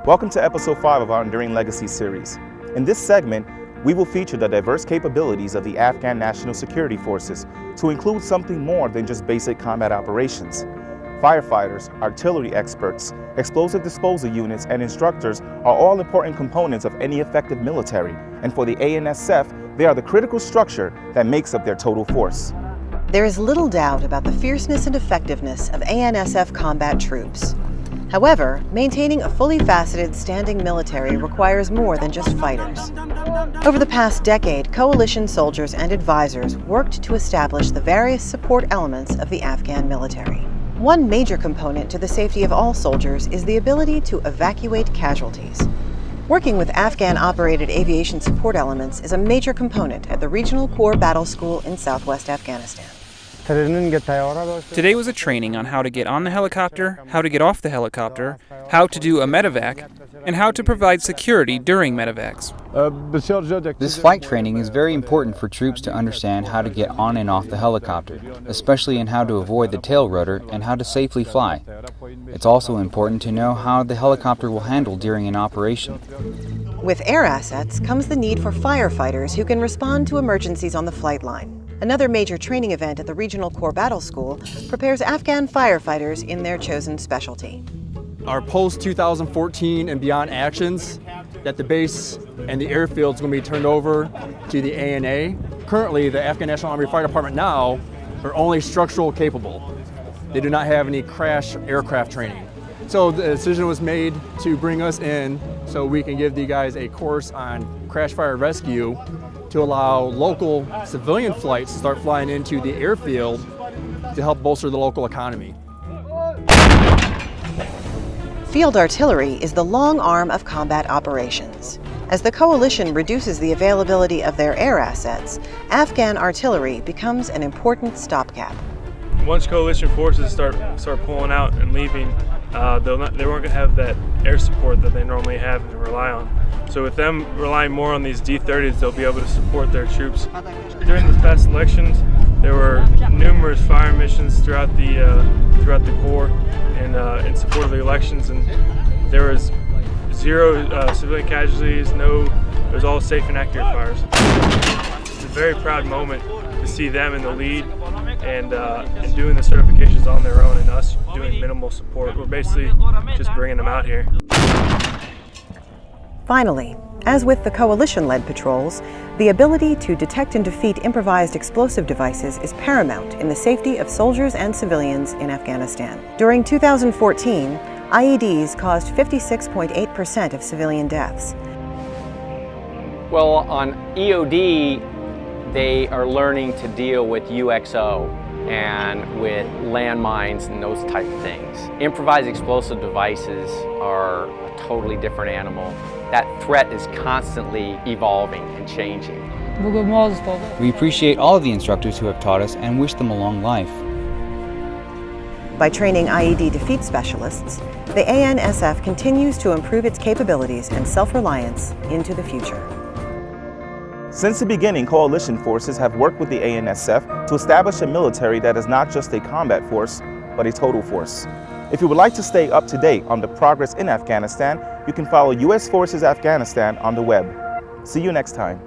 Welcome to episode 5 of our Enduring Legacy series. In this segment, we will feature the diverse capabilities of the Afghan National Security Forces to include something more than just basic combat operations. Firefighters, artillery experts, explosive disposal units, and instructors are all important components of any effective military, and for the ANSF, they are the critical structure that makes up their total force. There is little doubt about the fierceness and effectiveness of ANSF combat troops. However, maintaining a fully faceted standing military requires more than just fighters. Over the past decade, coalition soldiers and advisors worked to establish the various support elements of the Afghan military. One major component to the safety of all soldiers is the ability to evacuate casualties. Working with Afghan-operated aviation support elements is a major component at the Regional Corps Battle School in southwest Afghanistan. Today was a training on how to get on the helicopter, how to get off the helicopter, how to do a medevac, and how to provide security during medevacs. This flight training is very important for troops to understand how to get on and off the helicopter, especially in how to avoid the tail rotor and how to safely fly. It's also important to know how the helicopter will handle during an operation. With air assets comes the need for firefighters who can respond to emergencies on the flight line. Another major training event at the Regional Corps Battle School prepares Afghan firefighters in their chosen specialty. Our post-2014 and beyond actions that the base and the airfield is going to be turned over to the ANA. Currently, the Afghan National Army Fire Department now are only structural capable. They do not have any crash aircraft training. So the decision was made to bring us in so we can give the guys a course on crash fire rescue to allow local civilian flights to start flying into the airfield to help bolster the local economy. Field artillery is the long arm of combat operations. As the coalition reduces the availability of their air assets, Afghan artillery becomes an important stopgap. Once coalition forces start pulling out and leaving, they weren't going to have that air support that they normally have and rely on. So with them relying more on these D-30s, they'll be able to support their troops. During this past elections, there were numerous fire missions throughout the Corps in support of the elections, and there was zero civilian casualties. It was all safe and accurate fires. It's a very proud moment to see them in the lead and doing the certifications on their own, and us doing minimal support. We're basically just bringing them out here. Finally, as with the coalition-led patrols, the ability to detect and defeat improvised explosive devices is paramount in the safety of soldiers and civilians in Afghanistan. During 2014, IEDs caused 56.8% of civilian deaths. Well, on EOD, they are learning to deal with UXO and with landmines and those type of things. Improvised explosive devices are a totally different animal. That threat is constantly evolving and changing. We appreciate all of the instructors who have taught us and wish them a long life. By training IED defeat specialists, the ANSF continues to improve its capabilities and self-reliance into the future. Since the beginning, coalition forces have worked with the ANSF to establish a military that is not just a combat force, but a total force. If you would like to stay up to date on the progress in Afghanistan, you can follow U.S. Forces Afghanistan on the web. See you next time.